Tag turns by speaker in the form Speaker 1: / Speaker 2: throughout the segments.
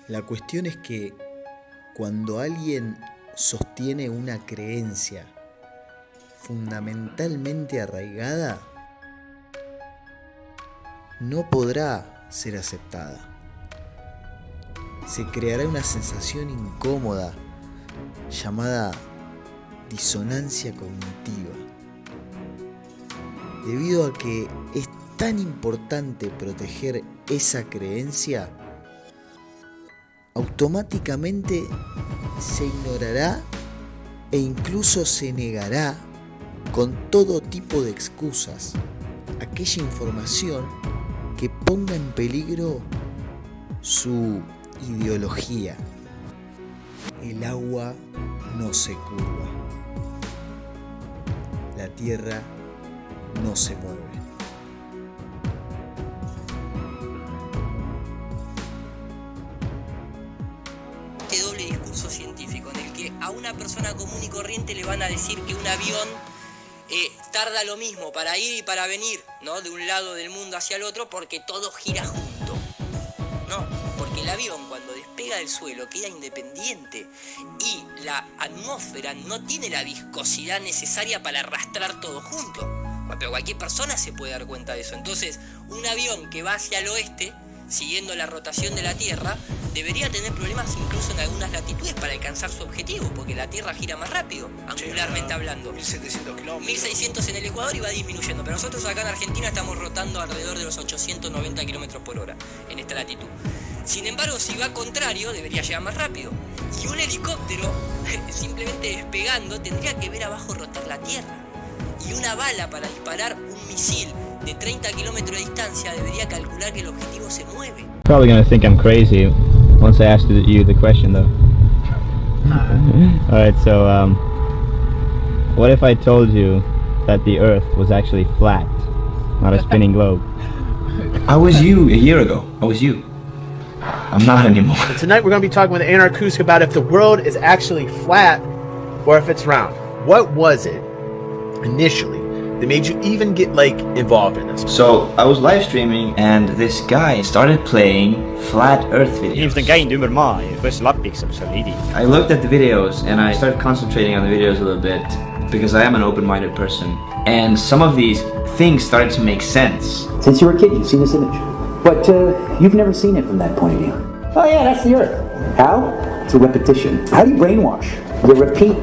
Speaker 1: La cuestión es que cuando alguien sostiene una creencia fundamentalmente arraigada, no podrá ser aceptada. Se creará una sensación incómoda llamada disonancia cognitiva, debido a que es tan importante proteger esa creencia. Automáticamente se ignorará e incluso se negará con todo tipo de excusas aquella información que ponga en peligro su ideología. El agua no se curva. La tierra no se mueve.
Speaker 2: Este doble discurso científico en el que a una persona común y corriente le van a decir que un avión tarda lo mismo para ir y para venir, ¿no? De un lado del mundo hacia el otro, porque todo gira junto. No, porque el avión cuando despega del suelo queda independiente y la atmósfera no tiene la viscosidad necesaria para arrastrar todo junto. Pero cualquier persona se puede dar cuenta de eso. Entonces, un avión que va hacia el oeste, siguiendo la rotación de la Tierra, debería tener problemas incluso en algunas latitudes para alcanzar su objetivo, porque la Tierra gira más rápido, angularmente hablando.
Speaker 3: 1700 kilómetros.
Speaker 2: 1600 en el Ecuador y va disminuyendo, pero nosotros acá en Argentina estamos rotando alrededor de los 890 kilómetros por hora en esta latitud. Sin embargo, si va contrario, debería llegar más rápido. Y un helicóptero, simplemente despegando, tendría que ver abajo rotar la Tierra. Y una bala para disparar un misil de 30 kilómetros de distancia debería calcular que el objetivo se mueve.
Speaker 4: Probably gonna think I'm crazy once I asked you the question, though. All right, so what if I told you that the Earth was actually flat, not a spinning globe?
Speaker 3: I was you a year ago. I was you. I'm not anymore.
Speaker 5: Tonight we're going to be talking with Anar Kusk about if the world is actually flat or if it's round. What was it initially that made you even get involved in this?
Speaker 3: So I was live streaming and this guy started playing flat Earth videos.
Speaker 6: Inimesed on käinud ümber maa ja võis lapiks saab seal lidi.
Speaker 3: I looked at the videos and I started concentrating on the videos a little bit because I am an open-minded person. And some of these things started to make sense.
Speaker 7: Since you were a kid, you've seen this image. But you've never seen it from that point of view. Oh yeah, that's the Earth. How? Through repetition. How do you brainwash? You repeat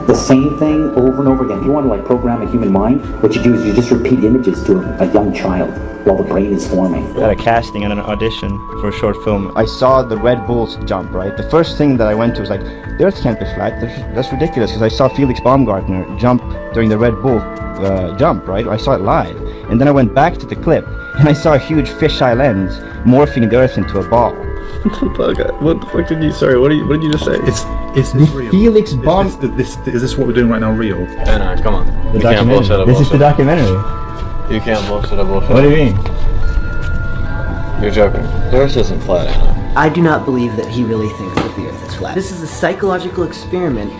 Speaker 7: the same thing over and over again. If you want to program a human mind, what you do is you just repeat images to a young child while the brain is forming.
Speaker 4: At a casting and an audition for a short film, I saw the Red Bulls jump, right? The first thing that I went to was like, the Earth can't be flat, that's ridiculous, because I saw Felix Baumgartner jump during the Red Bull jump, right? I saw it live. And then I went back to the clip, and I saw a huge fisheye lens morphing the Earth into a ball.
Speaker 8: What the fuck did you? Sorry, what did you just say?
Speaker 9: Is this real?
Speaker 4: Felix Baum.
Speaker 9: Is this what we're doing right now real?
Speaker 8: No, come on.
Speaker 4: The
Speaker 8: You can't bullshit a
Speaker 4: This is the
Speaker 8: bullshit.
Speaker 4: documentary.
Speaker 8: You can't bullshit a bullshit.
Speaker 4: What do you mean?
Speaker 8: You're joking. The Earth isn't flat, Anna.
Speaker 10: I do not believe that he really thinks that the Earth is flat. This is a psychological experiment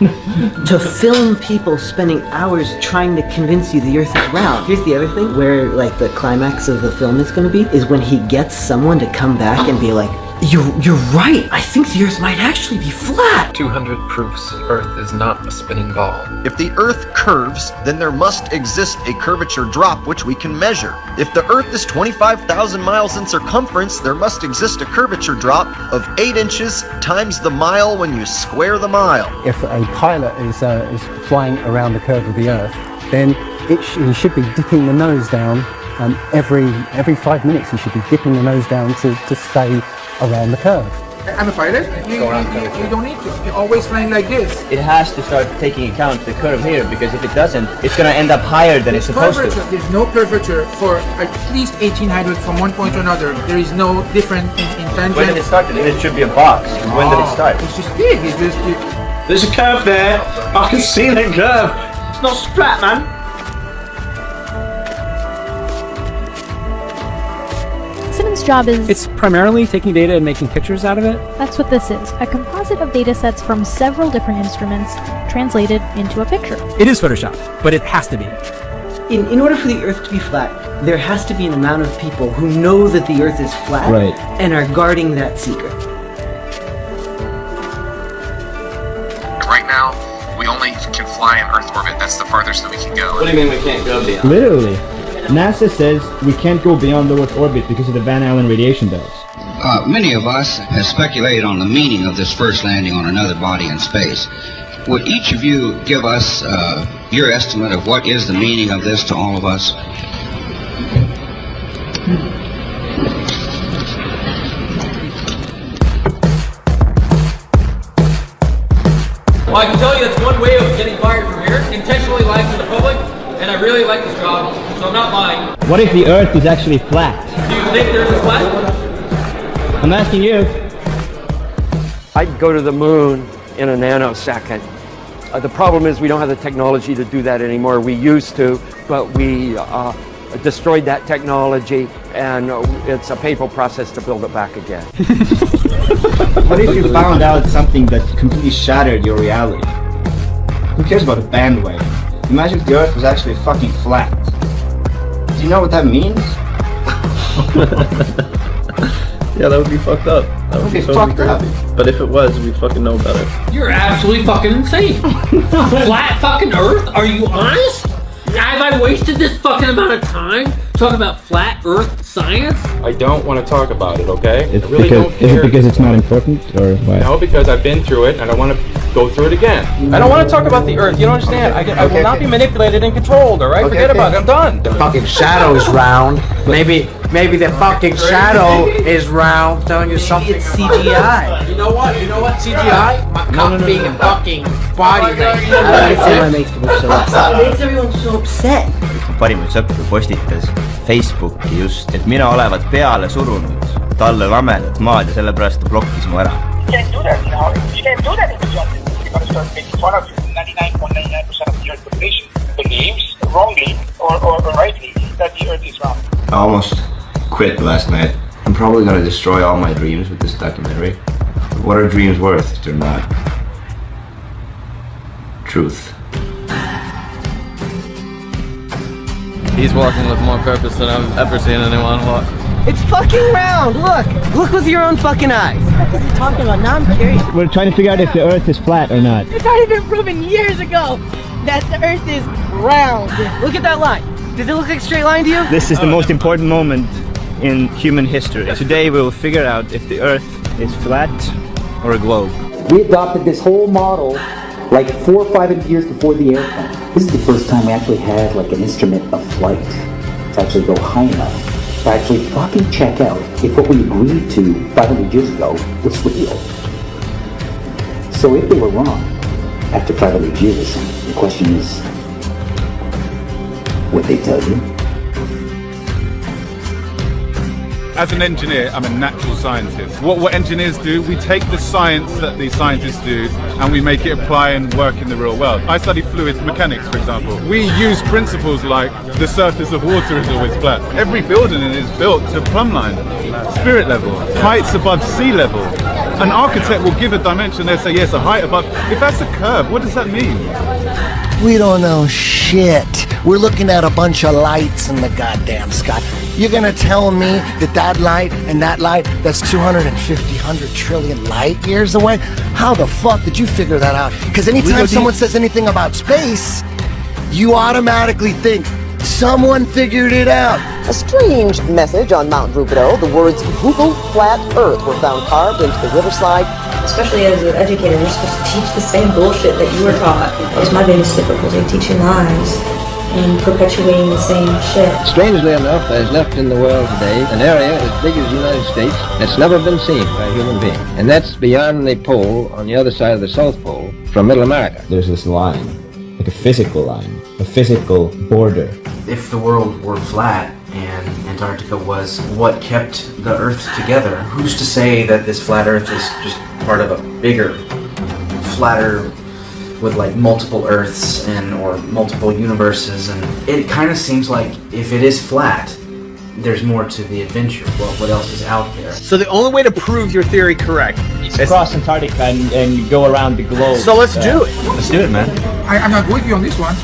Speaker 10: to film people spending hours trying to convince you the Earth is round. Here's the other thing, where the climax of the film is going to be, is when he gets someone to come back and be like, You're right, I think the Earth might actually be flat.
Speaker 11: 200 proofs Earth is not a spinning ball.
Speaker 12: If the Earth curves, then there must exist a curvature drop which we can measure. If the Earth is 25,000 miles in circumference, there must exist a curvature drop of 8 inches times the mile when you square the mile.
Speaker 13: If a pilot is flying around the curve of the Earth, then he should be dipping the nose down every 5 minutes. He should be dipping the nose down to stay around the curve.
Speaker 14: I'm a pilot. You don't need to. You're always flying like this.
Speaker 6: It has to start taking account the curve here, because if it doesn't, it's going to end up higher than it's supposed to.
Speaker 14: There's no curvature for at least 1800 from one point to another. There is no difference in tangent.
Speaker 6: When did it start? It should be a box. When did it start?
Speaker 14: It's just big.
Speaker 8: There's a curve there. I can see the curve. It's not flat, man.
Speaker 15: Cinema's job is...
Speaker 16: It's primarily taking data and making pictures out of it.
Speaker 15: That's what this is. A composite of data sets from several different instruments translated into a picture.
Speaker 16: It is Photoshop, but it has to be.
Speaker 10: In order for the Earth to be flat, there has to be an amount of people who know that the Earth is flat
Speaker 4: Right.
Speaker 10: and are guarding that secret.
Speaker 17: right now, we only can fly in Earth orbit. That's the farthest that we can go.
Speaker 3: What do you mean we can't go beyond?
Speaker 4: Literally. NASA says we can't go beyond the Earth orbit because of the Van Allen radiation belts.
Speaker 18: Many of us have speculated on the meaning of this first landing on another body in space. Would each of you give us your estimate of what is the meaning of this to all of us?
Speaker 19: Well, I can tell you that's one way of getting fired from here. Intentionally lying to the public, and I really like this job, so I'm not lying.
Speaker 4: What if the Earth is actually flat?
Speaker 19: Do you think there's a flat?
Speaker 4: I'm asking you.
Speaker 20: I'd go to the moon in a nanosecond. The problem is we don't have the technology to do that anymore. We used to, but we destroyed that technology, and it's a painful process to build it back again.
Speaker 4: What if you found out something that completely shattered your reality? Who cares about a bandwave? Imagine if the Earth was actually fucking flat. Do you know what that means?
Speaker 8: Yeah, that would be fucked up. That would be fucked up. But if it was, we'd fucking know better.
Speaker 19: You're absolutely fucking insane. Flat fucking Earth? Are you honest? Have I wasted this fucking amount of time talking about flat Earth science?
Speaker 21: I don't want to talk about it, okay?
Speaker 4: It's
Speaker 21: I really
Speaker 4: because,
Speaker 21: don't care.
Speaker 4: is it because it's not important, or what?
Speaker 21: No, because I've been through it and I want to go through it again. I don't want to talk about the Earth. You don't understand. I will not be manipulated and controlled, all right? Forget about it. I'm done.
Speaker 5: The fucking shadow's round. Maybe the fucking shadow is round, telling you something.
Speaker 10: It's CGI.
Speaker 14: You know what? CGI? My cock being a fucking body
Speaker 10: I don't say what makes people so upset. What makes everyone so upset?
Speaker 22: üks mu parimaid sõpru postitas Facebooki just, et mina olevat peale surunud talle lamedat maad ja sellepärast ta blokkis mu ära.
Speaker 23: You can't do that, you know. You can't do that in the jungle. You're going to start making fun of 99.99% of the Earth population believes, wrongly or rightly, that the Earth is round.
Speaker 3: I almost quit last night. I'm probably gonna destroy all my dreams with this documentary. But what are dreams worth if they're not truth?
Speaker 24: He's walking with more purpose than I've ever seen anyone walk.
Speaker 10: It's fucking round! Look with your own fucking eyes! What are you talking about? Now I'm curious.
Speaker 4: We're trying to figure out if the Earth is flat or not.
Speaker 10: It's already been proven years ago that the Earth is round. Look at that line. Does it look like a straight line to you?
Speaker 4: This is the most important moment in human history. Today we will figure out if the Earth is flat or a globe.
Speaker 7: We adopted this whole model like 4 or 5 years before the airplane. This is the first time we actually had like an instrument of flight to actually go high enough to actually fucking check out if what we agreed to 500 years ago was real. So if they were wrong after 500 years, the question is, would they tell you?
Speaker 9: As an engineer, I'm a natural scientist. What engineers do, we take the science that the scientists do and we make it apply and work in the real world. I study fluids mechanics, for example. We use principles like the surface of water is always flat. Every building is built to plumb line, spirit level, heights above sea level. An architect will give a dimension, they'll say, yes, a height above. If that's a curve, what does that mean?
Speaker 25: We don't know shit. We're looking at a bunch of lights in the goddamn sky. You're gonna tell me that light and that light, that's 100 trillion light years away? How the fuck did you figure that out? Because anytime someone says anything about space, you automatically think someone figured it out.
Speaker 26: A strange message on Mount Rubidoux. The words Google Flat Earth were found carved into the riverside.
Speaker 27: Especially as an educator, you're supposed to teach the same bullshit that you were taught. That was my biggest difficulty, teaching lies and perpetuating the same shit.
Speaker 28: Strangely enough, there's left in the world today an area as big as the United States that's never been seen by a human being. And that's beyond the pole, on the other side of the South Pole, from Middle America.
Speaker 3: There's this line, like a physical line, a physical border.
Speaker 29: If the world were flat and Antarctica was what kept the Earth together, who's to say that this flat Earth is just part of a bigger, flatter, with like multiple Earths or multiple universes? And it kind of seems like if it is flat, there's more to the adventure. What else is out there?
Speaker 5: So the only way to prove your theory correct
Speaker 4: is cross Antarctica and go around the globe.
Speaker 5: So let's do it.
Speaker 4: Let's do it, man.
Speaker 14: I'm not with you on this one.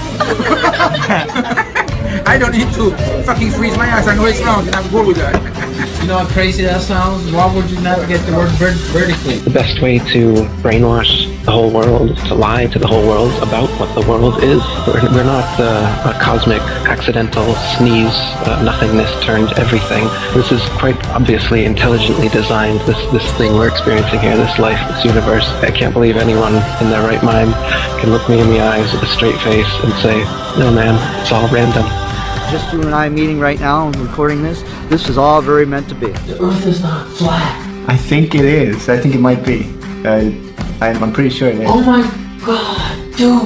Speaker 14: I don't need to fucking freeze my ass. I know it's wrong, and I'm good with that.
Speaker 19: You know how crazy that sounds? Why would you not get the word vertically?
Speaker 30: The best way to brainwash
Speaker 1: the whole world, to lie to the whole world about what the world is. We're not a cosmic accidental sneeze, nothingness turned everything. This is quite obviously intelligently designed, this thing we're experiencing here, this life, this universe. I can't believe anyone in their right mind can look me in the eyes with a straight face and say, no man, it's all random.
Speaker 2: Just you and I meeting right now and recording this is all very meant to be.
Speaker 19: The Earth is not flat.
Speaker 3: I think it is. I think it might be. I'm pretty sure it is.
Speaker 19: Oh my god, dude.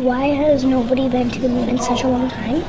Speaker 6: Why has nobody been to the moon in such a long time?